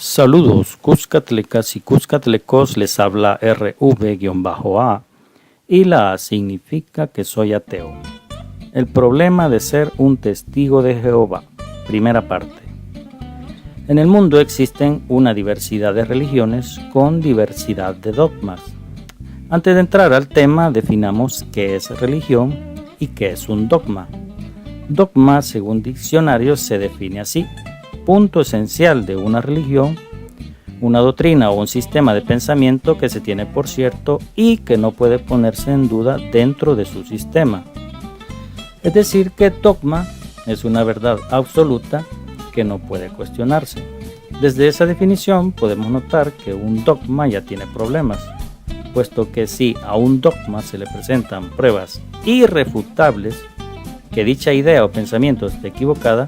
Saludos, Cuscatlecas y Cuscatlecos, les habla RV-A y la A significa que soy ateo. El problema de ser un testigo de Jehová. Primera parte. En el mundo existen una diversidad de religiones con diversidad de dogmas. Antes de entrar al tema, definamos qué es religión y qué es un dogma. Dogma, según diccionarios, se define así: punto esencial de una religión, una doctrina o un sistema de pensamiento que se tiene por cierto y que no puede ponerse en duda dentro de su sistema. Es decir, que dogma es una verdad absoluta que no puede cuestionarse. Desde esa definición podemos notar que un dogma ya tiene problemas, puesto que si a un dogma se le presentan pruebas irrefutables que dicha idea o pensamiento esté equivocada,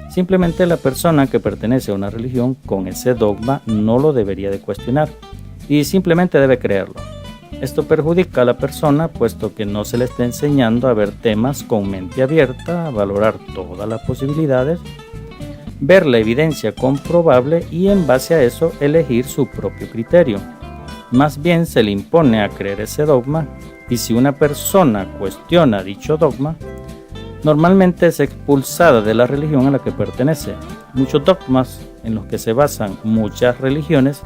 simplemente la persona que pertenece a una religión con ese dogma no lo debería de cuestionar y simplemente debe creerlo. Esto perjudica a la persona, puesto que no se le está enseñando a ver temas con mente abierta, a valorar todas las posibilidades, ver la evidencia comprobable y en base a eso elegir su propio criterio. Más bien se le impone a creer ese dogma, y si una persona cuestiona dicho dogma, normalmente es expulsada de la religión a la que pertenece. Muchos dogmas en los que se basan muchas religiones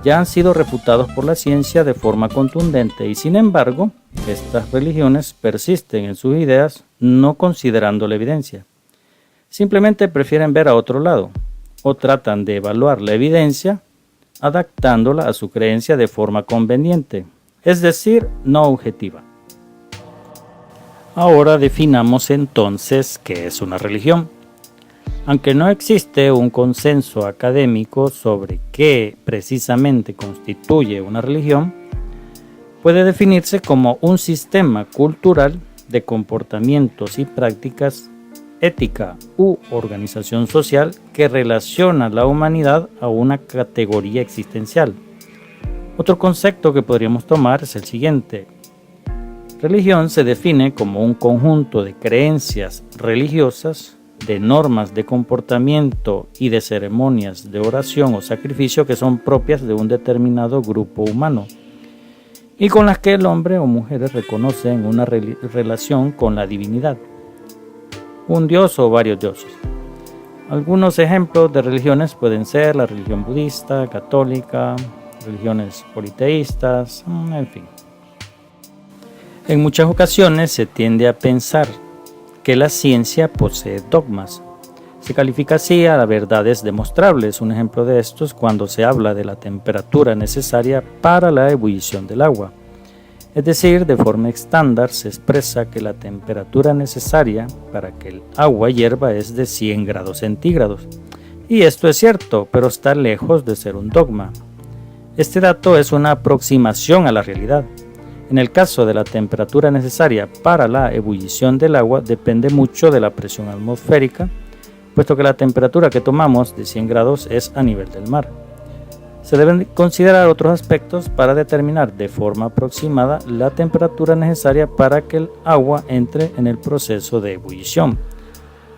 ya han sido refutados por la ciencia de forma contundente y sin embargo, estas religiones persisten en sus ideas no considerando la evidencia. Simplemente prefieren ver a otro lado o tratan de evaluar la evidencia adaptándola a su creencia de forma conveniente, es decir, no objetiva. Ahora definamos entonces qué es una religión. Aunque no existe un consenso académico sobre qué precisamente constituye una religión, puede definirse como un sistema cultural de comportamientos y prácticas, ética u organización social que relaciona a la humanidad a una categoría existencial. Otro concepto que podríamos tomar es el siguiente. Religión se define como un conjunto de creencias religiosas, de normas de comportamiento y de ceremonias de oración o sacrificio que son propias de un determinado grupo humano y con las que el hombre o mujeres reconocen una relación con la divinidad, un dios o varios dioses. Algunos ejemplos de religiones pueden ser la religión budista, católica, religiones politeístas, en fin. En muchas ocasiones se tiende a pensar que la ciencia posee dogmas. Se califica así a las verdades demostrables. Un ejemplo de esto es cuando se habla de la temperatura necesaria para la ebullición del agua. Es decir, de forma estándar se expresa que la temperatura necesaria para que el agua hierva es de 100 grados centígrados. Y esto es cierto, pero está lejos de ser un dogma. Este dato es una aproximación a la realidad. En el caso de la temperatura necesaria para la ebullición del agua depende mucho de la presión atmosférica, puesto que la temperatura que tomamos de 100 grados es a nivel del mar. Se deben considerar otros aspectos para determinar de forma aproximada la temperatura necesaria para que el agua entre en el proceso de ebullición.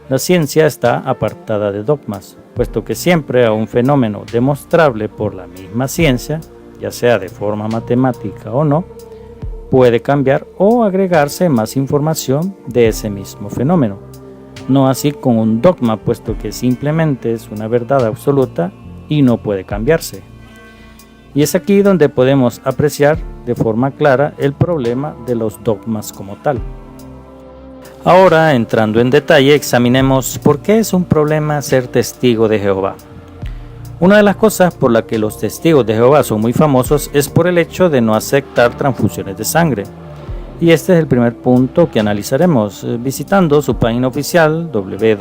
La ciencia está apartada de dogmas, puesto que siempre a un fenómeno demostrable por la misma ciencia, ya sea de forma matemática o no, puede cambiar o agregarse más información de ese mismo fenómeno. No así con un dogma, puesto que simplemente es una verdad absoluta y no puede cambiarse. Y es aquí donde podemos apreciar de forma clara el problema de los dogmas como tal. Ahora, entrando en detalle, examinemos por qué es un problema ser testigo de Jehová. Una de las cosas por las que los testigos de Jehová son muy famosos es por el hecho de no aceptar transfusiones de sangre. Y este es el primer punto que analizaremos. Visitando su página oficial www.jw.org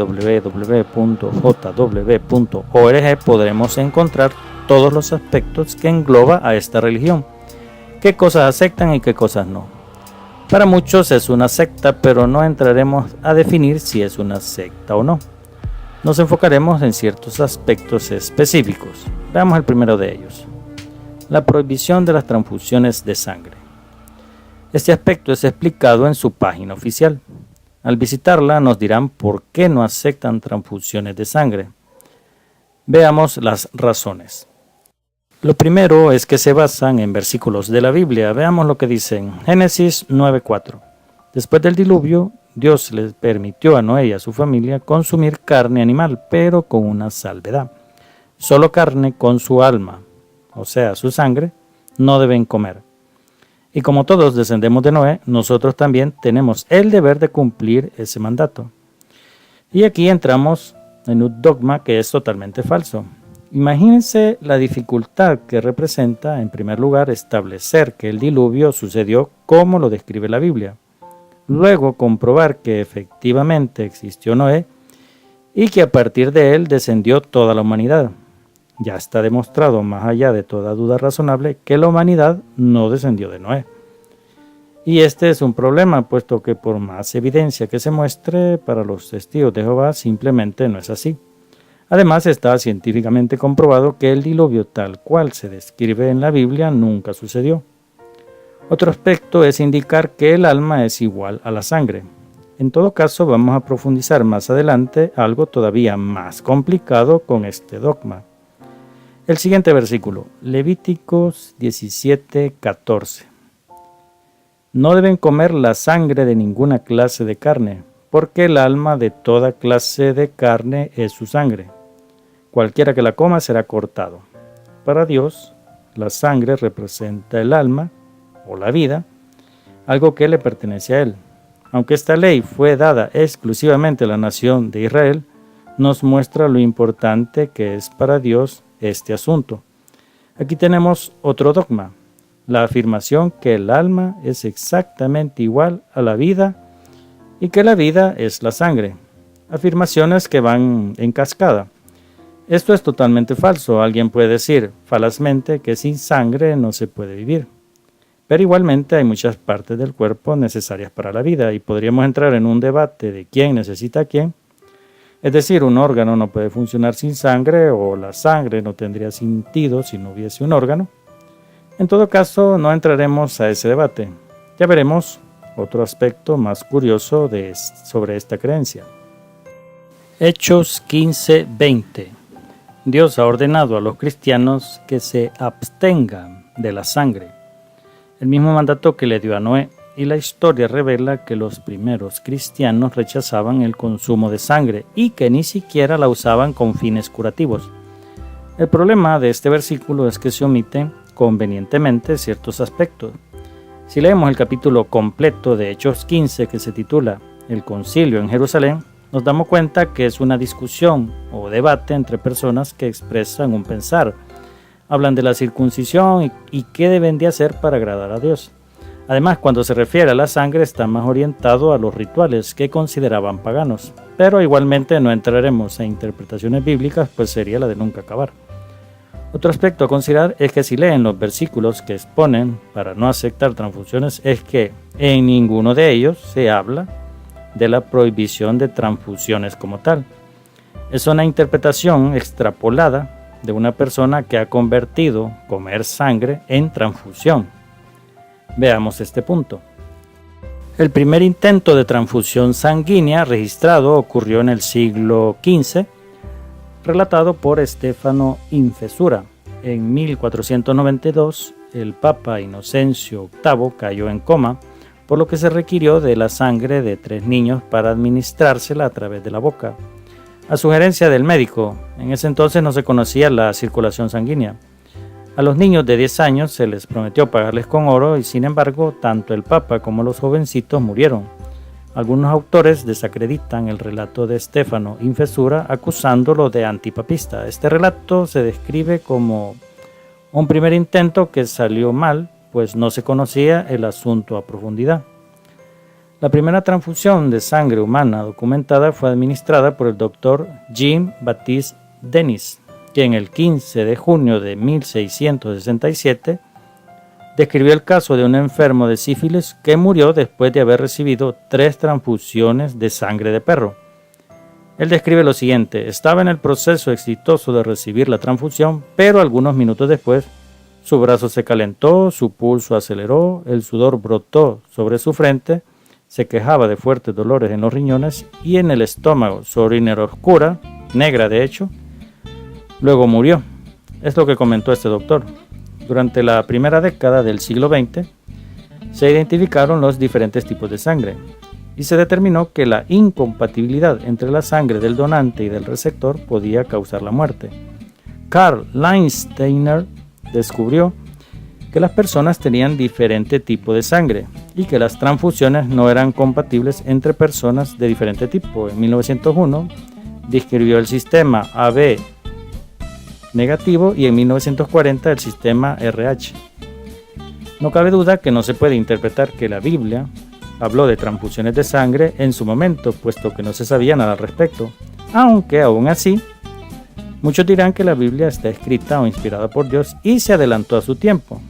podremos encontrar todos los aspectos que engloba a esta religión, qué cosas aceptan y qué cosas no. Para muchos es una secta, pero no entraremos a definir si es una secta o no. Nos enfocaremos en ciertos aspectos específicos. Veamos el primero de ellos: la prohibición de las transfusiones de sangre. Este aspecto es explicado en su página oficial. Al visitarla nos dirán por qué no aceptan transfusiones de sangre. Veamos las razones. Lo primero es que se basan en versículos de la Biblia. Veamos lo que dicen. Génesis 9:4. Después del diluvio, Dios les permitió a Noé y a su familia consumir carne animal, pero con una salvedad. Solo carne con su alma, o sea, su sangre, no deben comer. Y como todos descendemos de Noé, nosotros también tenemos el deber de cumplir ese mandato. Y aquí entramos en un dogma que es totalmente falso. Imagínense la dificultad que representa, en primer lugar, establecer que el diluvio sucedió como lo describe la Biblia. Luego, comprobar que efectivamente existió Noé y que a partir de él descendió toda la humanidad. Ya está demostrado, más allá de toda duda razonable, que la humanidad no descendió de Noé. Y este es un problema, puesto que por más evidencia que se muestre, para los testigos de Jehová simplemente no es así. Además, está científicamente comprobado que el diluvio tal cual se describe en la Biblia nunca sucedió. Otro aspecto es indicar que el alma es igual a la sangre. En todo caso, vamos a profundizar más adelante algo todavía más complicado con este dogma. El siguiente versículo, Levíticos 17:14. No deben comer la sangre de ninguna clase de carne, porque el alma de toda clase de carne es su sangre. Cualquiera que la coma será cortado. Para Dios, la sangre representa el alma o la vida, algo que le pertenece a Él. Aunque esta ley fue dada exclusivamente a la nación de Israel, nos muestra lo importante que es para Dios este asunto. Aquí tenemos otro dogma, la afirmación que el alma es exactamente igual a la vida y que la vida es la sangre. Afirmaciones que van en cascada. Esto es totalmente falso. Alguien puede decir falazmente que sin sangre no se puede vivir. Pero igualmente hay muchas partes del cuerpo necesarias para la vida y podríamos entrar en un debate de quién necesita a quién. Es decir, un órgano no puede funcionar sin sangre o la sangre no tendría sentido si no hubiese un órgano. En todo caso, no entraremos a ese debate. Ya veremos otro aspecto más curioso sobre esta creencia. Hechos 15:20. Dios ha ordenado a los cristianos que se abstengan de la sangre, el mismo mandato que le dio a Noé, y la historia revela que los primeros cristianos rechazaban el consumo de sangre y que ni siquiera la usaban con fines curativos. El problema de este versículo es que se omiten convenientemente ciertos aspectos. Si leemos el capítulo completo de Hechos 15, que se titula El Concilio en Jerusalén, nos damos cuenta que es una discusión o debate entre personas que expresan un pensar. Hablan de la circuncisión y qué deben de hacer para agradar a Dios. Además, cuando se refiere a la sangre, está más orientado a los rituales que consideraban paganos. Pero igualmente no entraremos a interpretaciones bíblicas, pues sería la de nunca acabar. Otro aspecto a considerar es que si leen los versículos que exponen para no aceptar transfusiones, es que en ninguno de ellos se habla de la prohibición de transfusiones como tal. Es una interpretación extrapolada de una persona que ha convertido comer sangre en transfusión. Veamos este punto. El primer intento de transfusión sanguínea registrado ocurrió en el siglo XV, relatado por Stefano Infesura. En 1492, el Papa Inocencio VIII cayó en coma, por lo que se requirió de la sangre de 3 niños para administrársela a través de la boca. A sugerencia del médico, en ese entonces no se conocía la circulación sanguínea. A los niños de 10 años se les prometió pagarles con oro y sin embargo tanto el Papa como los jovencitos murieron. Algunos autores desacreditan el relato de Stefano Infesura acusándolo de antipapista. Este relato se describe como un primer intento que salió mal, pues no se conocía el asunto a profundidad. La primera transfusión de sangre humana documentada fue administrada por el doctor Jean-Baptiste Denis, quien el 15 de junio de 1667 describió el caso de un enfermo de sífilis que murió después de haber recibido 3 transfusiones de sangre de perro. Él describe lo siguiente: estaba en el proceso exitoso de recibir la transfusión, pero algunos minutos después su brazo se calentó, su pulso aceleró, el sudor brotó sobre su frente, se quejaba de fuertes dolores en los riñones y en el estómago. Su orina era oscura, negra de hecho, Luego murió. Es lo que comentó este doctor. Durante la primera década del siglo XX, se identificaron los diferentes tipos de sangre y se determinó que la incompatibilidad entre la sangre del donante y del receptor podía causar la muerte. Karl Landsteiner descubrió que las personas tenían diferente tipo de sangre y que las transfusiones no eran compatibles entre personas de diferente tipo. En 1901 describió el sistema AB negativo y en 1940 el sistema RH. No cabe duda que no se puede interpretar que la Biblia habló de transfusiones de sangre en su momento, puesto que no se sabía nada al respecto, aunque aún así muchos dirán que la Biblia está escrita o inspirada por Dios y se adelantó a su tiempo,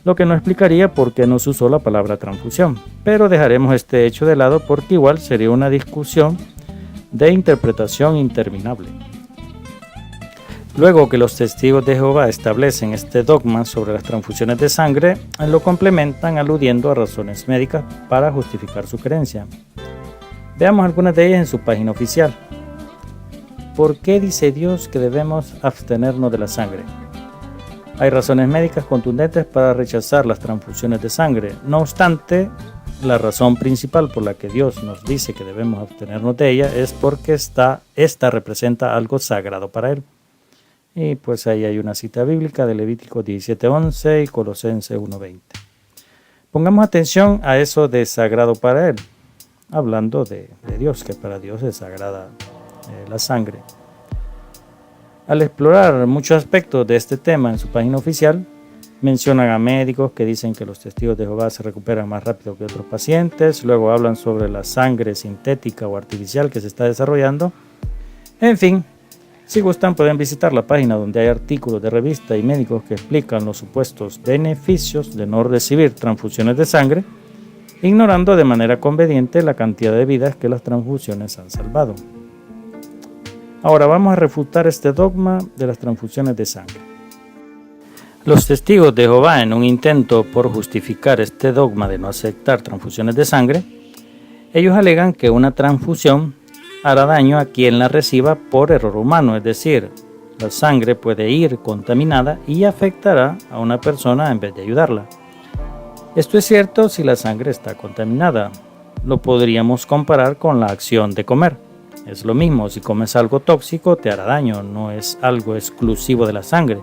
lo que no explicaría por qué no se usó la palabra transfusión, pero dejaremos este hecho de lado porque igual sería una discusión de interpretación interminable. Luego que los testigos de Jehová establecen este dogma sobre las transfusiones de sangre, lo complementan aludiendo a razones médicas para justificar su creencia. Veamos algunas de ellas en su página oficial. ¿Por qué dice Dios que debemos abstenernos de la sangre? Hay razones médicas contundentes para rechazar las transfusiones de sangre. No obstante, la razón principal por la que Dios nos dice que debemos abstenernos de ella es porque esta representa algo sagrado para Él. Y pues ahí hay una cita bíblica de Levítico 17:11 y Colosenses 1:20. Pongamos atención a eso de sagrado para Él, hablando de Dios, que para Dios es sagrada la sangre. Al explorar muchos aspectos de este tema en su página oficial, mencionan a médicos que dicen que los testigos de Jehová se recuperan más rápido que otros pacientes, luego hablan sobre la sangre sintética o artificial que se está desarrollando. En fin, si gustan pueden visitar la página donde hay artículos de revista y médicos que explican los supuestos beneficios de no recibir transfusiones de sangre, ignorando de manera conveniente la cantidad de vidas que las transfusiones han salvado. Ahora vamos a refutar este dogma de las transfusiones de sangre. Los testigos de Jehová, en un intento por justificar este dogma de no aceptar transfusiones de sangre, ellos alegan que una transfusión hará daño a quien la reciba por error humano, es decir, la sangre puede ir contaminada y afectará a una persona en vez de ayudarla. Esto es cierto si la sangre está contaminada. Lo podríamos comparar con la acción de comer. Es lo mismo, si comes algo tóxico te hará daño, no es algo exclusivo de la sangre.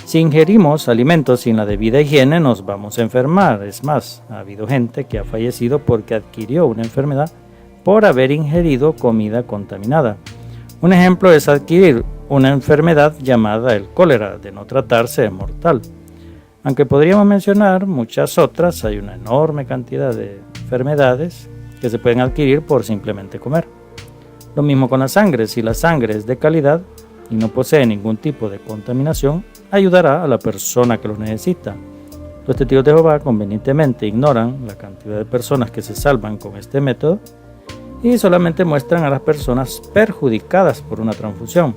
Si ingerimos alimentos sin la debida higiene nos vamos a enfermar. Es más, ha habido gente que ha fallecido porque adquirió una enfermedad por haber ingerido comida contaminada. Un ejemplo es adquirir una enfermedad llamada el cólera, de no tratarse de mortal. Aunque podríamos mencionar muchas otras, hay una enorme cantidad de enfermedades que se pueden adquirir por simplemente comer. Lo mismo con la sangre. Si la sangre es de calidad y no posee ningún tipo de contaminación, ayudará a la persona que lo necesita. Los testigos de Jehová convenientemente ignoran la cantidad de personas que se salvan con este método y solamente muestran a las personas perjudicadas por una transfusión.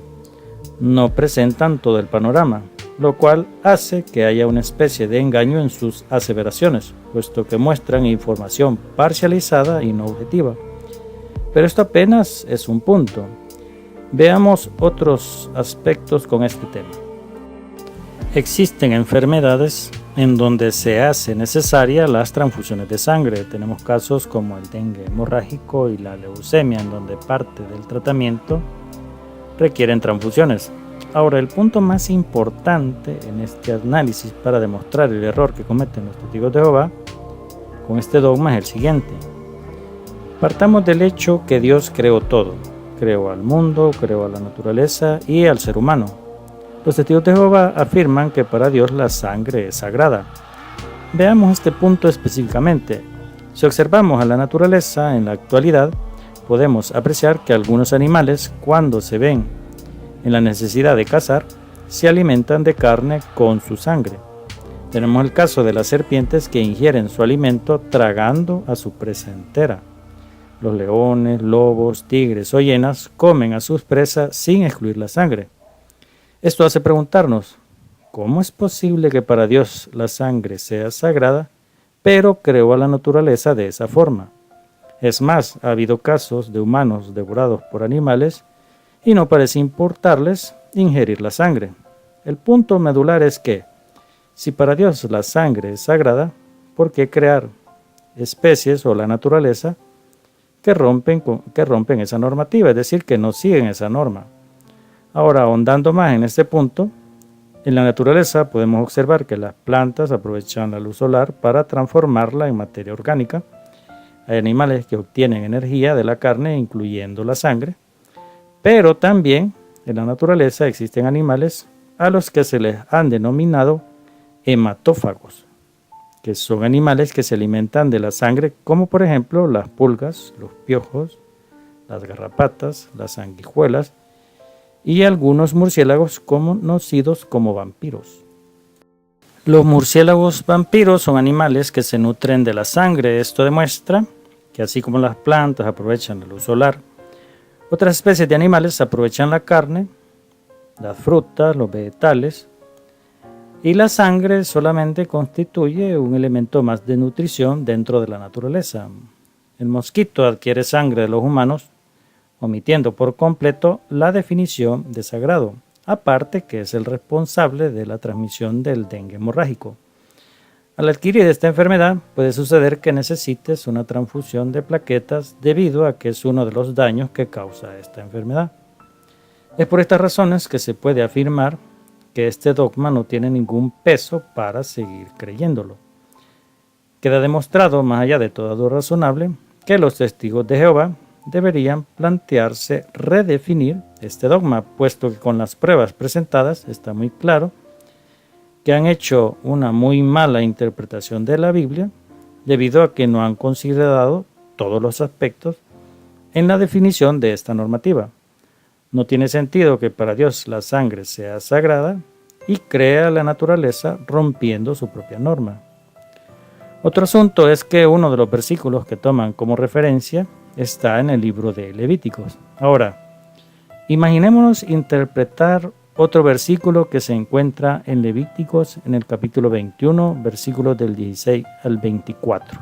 No presentan todo el panorama, lo cual hace que haya una especie de engaño en sus aseveraciones, puesto que muestran información parcializada y no objetiva. Pero esto apenas es un punto. Veamos otros aspectos con este tema. Existen enfermedades en donde se hace necesaria las transfusiones de sangre. Tenemos casos como el dengue hemorrágico y la leucemia, en donde parte del tratamiento requieren transfusiones. Ahora, el punto más importante en este análisis para demostrar el error que cometen los testigos de Jehová con este dogma es el siguiente. Partamos del hecho que Dios creó todo. Creó al mundo, creó a la naturaleza y al ser humano. Los testigos de Jehová afirman que para Dios la sangre es sagrada. Veamos este punto específicamente. Si observamos a la naturaleza en la actualidad, podemos apreciar que algunos animales, cuando se ven en la necesidad de cazar, se alimentan de carne con su sangre. Tenemos el caso de las serpientes que ingieren su alimento tragando a su presa entera. Los leones, lobos, tigres o hienas comen a sus presas sin excluir la sangre. Esto hace preguntarnos, ¿cómo es posible que para Dios la sangre sea sagrada, pero creó a la naturaleza de esa forma? Es más, ha habido casos de humanos devorados por animales y no parece importarles ingerir la sangre. El punto medular es que, si para Dios la sangre es sagrada, ¿por qué crear especies o la naturaleza que rompen esa normativa? Es decir, que no siguen esa norma. Ahora, ahondando más en este punto, en la naturaleza podemos observar que las plantas aprovechan la luz solar para transformarla en materia orgánica. Hay animales que obtienen energía de la carne, incluyendo la sangre, pero también en la naturaleza existen animales a los que se les han denominado hematófagos, que son animales que se alimentan de la sangre, como por ejemplo las pulgas, los piojos, las garrapatas, las sanguijuelas y algunos murciélagos conocidos como vampiros. Los murciélagos vampiros son animales que se nutren de la sangre. Esto demuestra que así como las plantas aprovechan la luz solar, otras especies de animales aprovechan la carne, las frutas, los vegetales, y la sangre solamente constituye un elemento más de nutrición dentro de la naturaleza. El mosquito adquiere sangre de los humanos, omitiendo por completo la definición de sagrado, aparte que es el responsable de la transmisión del dengue hemorrágico. Al adquirir esta enfermedad, puede suceder que necesites una transfusión de plaquetas debido a que es uno de los daños que causa esta enfermedad. Es por estas razones que se puede afirmar que este dogma no tiene ningún peso para seguir creyéndolo. Queda demostrado, más allá de todo lo razonable, que los testigos de Jehová deberían plantearse redefinir este dogma, puesto que con las pruebas presentadas está muy claro que han hecho una muy mala interpretación de la Biblia debido a que no han considerado todos los aspectos en la definición de esta normativa. No tiene sentido que para Dios la sangre sea sagrada y crea la naturaleza rompiendo su propia norma. Otro asunto es que uno de los versículos que toman como referencia está en el libro de Levíticos. Ahora, imaginémonos interpretar otro versículo que se encuentra en Levíticos en el capítulo 21, versículos del 16 al 24.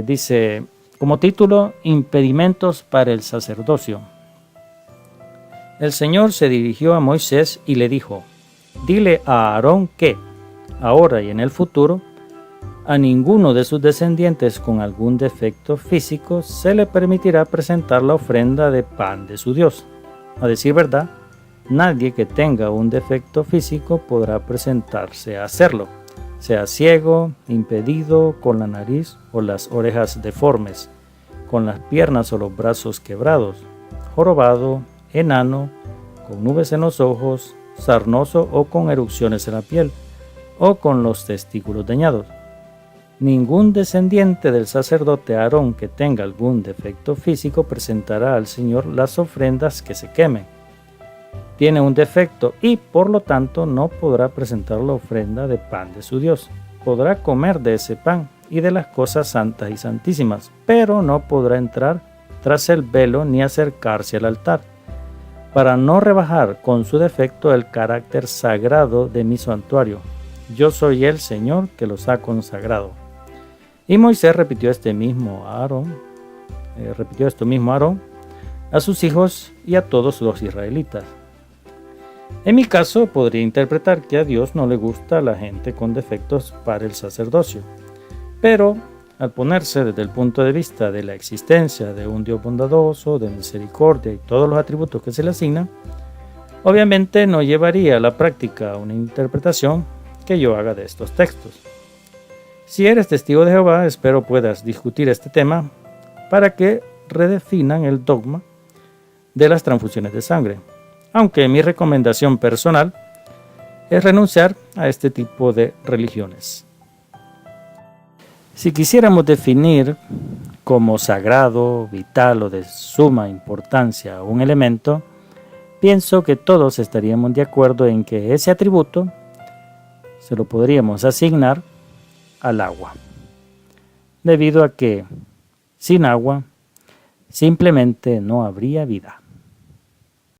Dice, como título, impedimentos para el sacerdocio. El Señor se dirigió a Moisés y le dijo, dile a Aarón que, ahora y en el futuro, a ninguno de sus descendientes con algún defecto físico se le permitirá presentar la ofrenda de pan de su Dios. A decir verdad, nadie que tenga un defecto físico podrá presentarse a hacerlo, sea ciego, impedido, con la nariz o las orejas deformes, con las piernas o los brazos quebrados, jorobado, enano, con nubes en los ojos, sarnoso o con erupciones en la piel, o con los testículos dañados. Ningún descendiente del sacerdote Aarón que tenga algún defecto físico presentará al Señor las ofrendas que se quemen. Tiene un defecto y por lo tanto no podrá presentar la ofrenda de pan de su Dios. Podrá comer de ese pan y de las cosas santas y santísimas, pero no podrá entrar tras el velo ni acercarse al altar, para no rebajar con su defecto el carácter sagrado de mi santuario. Yo soy el Señor que los ha consagrado. Y Moisés repitió esto mismo a Aarón a sus hijos y a todos los israelitas. En mi caso, podría interpretar que a Dios no le gusta la gente con defectos para el sacerdocio, pero al ponerse desde el punto de vista de la existencia de un Dios bondadoso, de misericordia y todos los atributos que se le asignan, obviamente no llevaría a la práctica una interpretación que yo haga de estos textos. Si eres testigo de Jehová, espero puedas discutir este tema para que redefinan el dogma de las transfusiones de sangre, aunque mi recomendación personal es renunciar a este tipo de religiones. Si quisiéramos definir como sagrado, vital o de suma importancia un elemento, pienso que todos estaríamos de acuerdo en que ese atributo se lo podríamos asignar al agua, debido a que sin agua simplemente no habría vida.